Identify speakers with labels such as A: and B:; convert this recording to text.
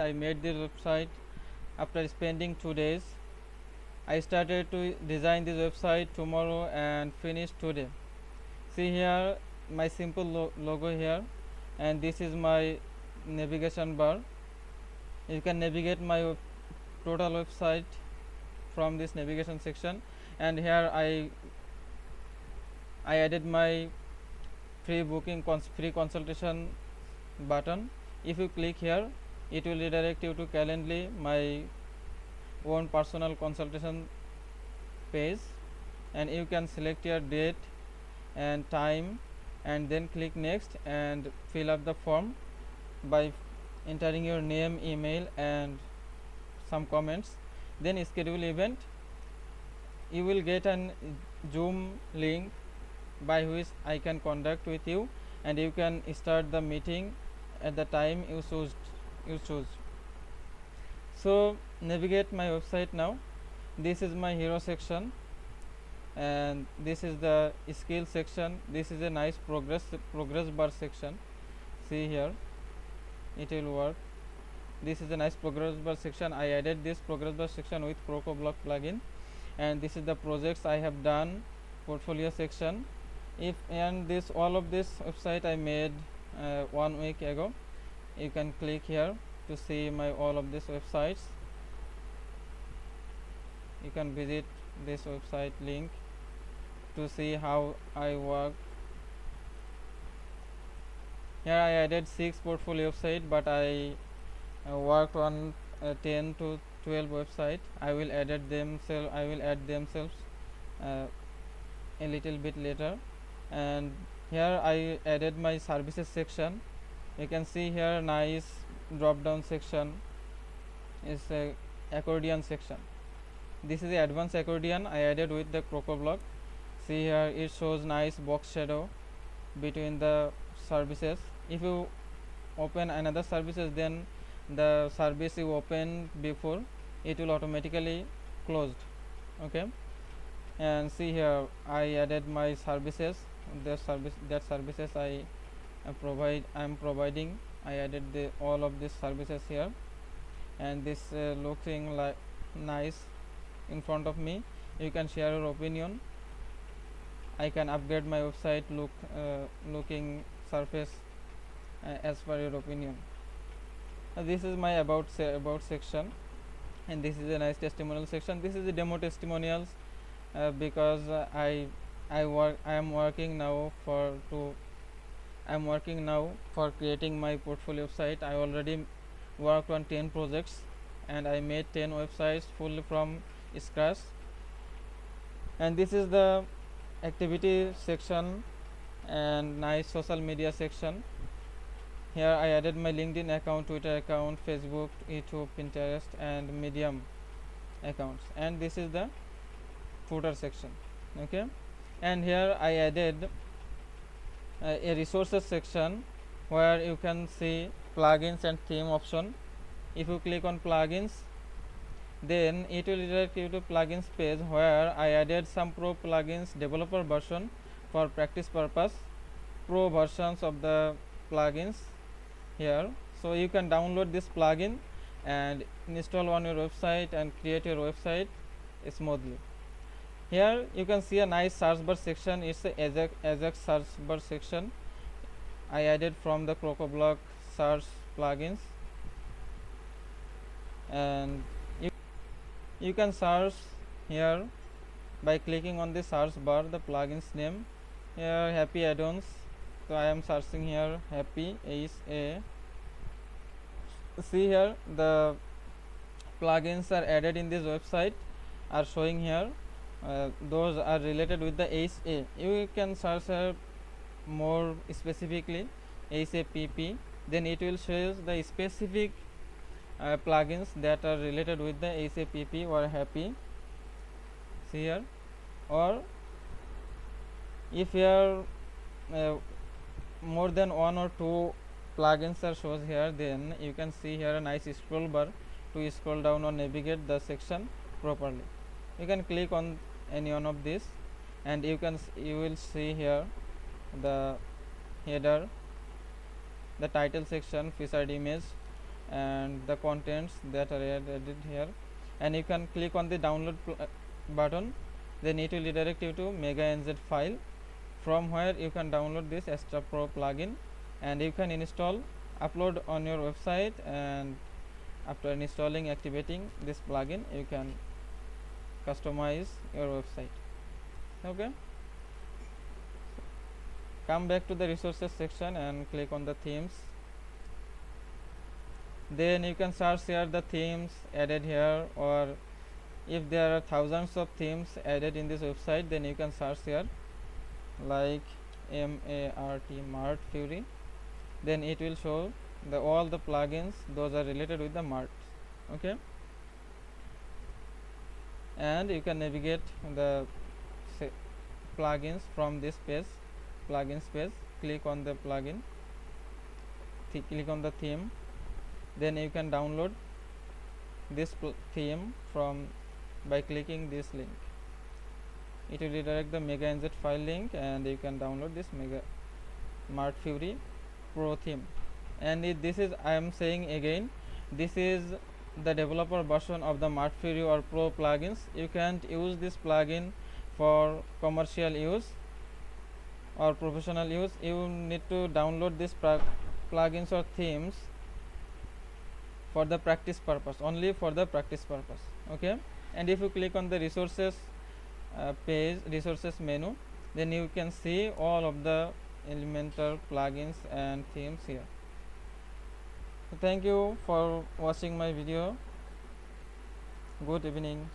A: I made this website after spending 2 days. I started to design this website tomorrow and finish today. See here my simple logo here, and this is my navigation bar. You can navigate my total website from this navigation section, and here I added my free consultation button. If you click here, it will redirect you to Calendly, my own personal consultation page, and you can select your date and time and then click next and fill up the form by entering your name, email and some comments. Then schedule event. You will get an Zoom link by which I can contact with you, and you can start the meeting at the time you choose. So navigate my website now. This is my hero section, and this is the skill section. This is a nice progress bar section. See here, it will work. This is a nice progress bar section. I added this progress bar section with CrocoBlock plugin, and this is the projects I have done, portfolio section. If and this all of this website I made 1 week ago. You can click here to see my all of these websites. You can visit this website link to see how I work. Here I added 6 portfolio website, but I worked on 10 to 12 website. I will add themselves a little bit later. And here I added my services section. You can see here nice drop down section is a accordion section. This is the advanced accordion I added with the CrocoBlock. See here, it shows nice box shadow between the services. If you open another services, then the service you opened before, it will automatically closed. Okay, and see here I added my services. That services I am providing. I added all of these services here, and this looking like nice in front of me. You can share your opinion. I can upgrade my website looking surface as per your opinion. This is my about section, and this is a nice testimonial section. This is the demo testimonials because I am working now for creating my portfolio website. I already worked on 10 projects, and I made 10 websites fully from scratch. And this is the activity section and nice social media section. Here I added my LinkedIn account, Twitter account, Facebook, YouTube, Pinterest and Medium accounts. And this is the footer section. Okay, and here I added a resources section where you can see plugins and theme option. If you click on plugins, then it will redirect you to plugins page where I added some pro plugins developer version for practice purpose, pro versions of the plugins here. So you can download this plugin and install on your website and create your website smoothly. Here you can see a nice search bar section. It's a Ajax search bar section I added from the CrocoBlock search plugins, and you can search here by clicking on the search bar the plugins name. Here happy add-ons, so I am searching here happy HA. See here the plugins are added in this website are showing here. Those are related with the HA. You can search more specifically HAPP, then it will show the specific plugins that are related with the HAPP or happy. See here, or if you are more than 1 or 2 plugins are shows here, then you can see here a nice scroll bar to scroll down or navigate the section properly. You can click on any one of these, and you will see here the header, the title section, featured image, and the contents that are added here, and you can click on the download button. Then it will redirect you to mega nz file, from where you can download this Extra Pro plugin, and you can install, upload on your website, and after installing, activating this plugin, you can customize your website. Okay, come back to the resources section and click on the themes. Then you can search here the themes added here, or if there are thousands of themes added in this website, then you can search here like Mart Fury. Then it will show all the plugins those are related with the Mart. Okay, and you can navigate the plugins from this page, plugins page. Click on the plugin, click on the theme, then you can download this theme from by clicking this link. It will redirect the mega nz file link, and you can download this mega Mart Fury Pro theme. And this is, I am saying again, this is the developer version of the Mart Fury or Pro plugins. You can't use this plugin for commercial use or professional use. You need to download this plugins or themes for the practice purpose, only for the practice purpose. Okay, and if you click on the resources page, resources menu, then you can see all of the Elementor plugins and themes here. So thank you for watching my video. Good evening.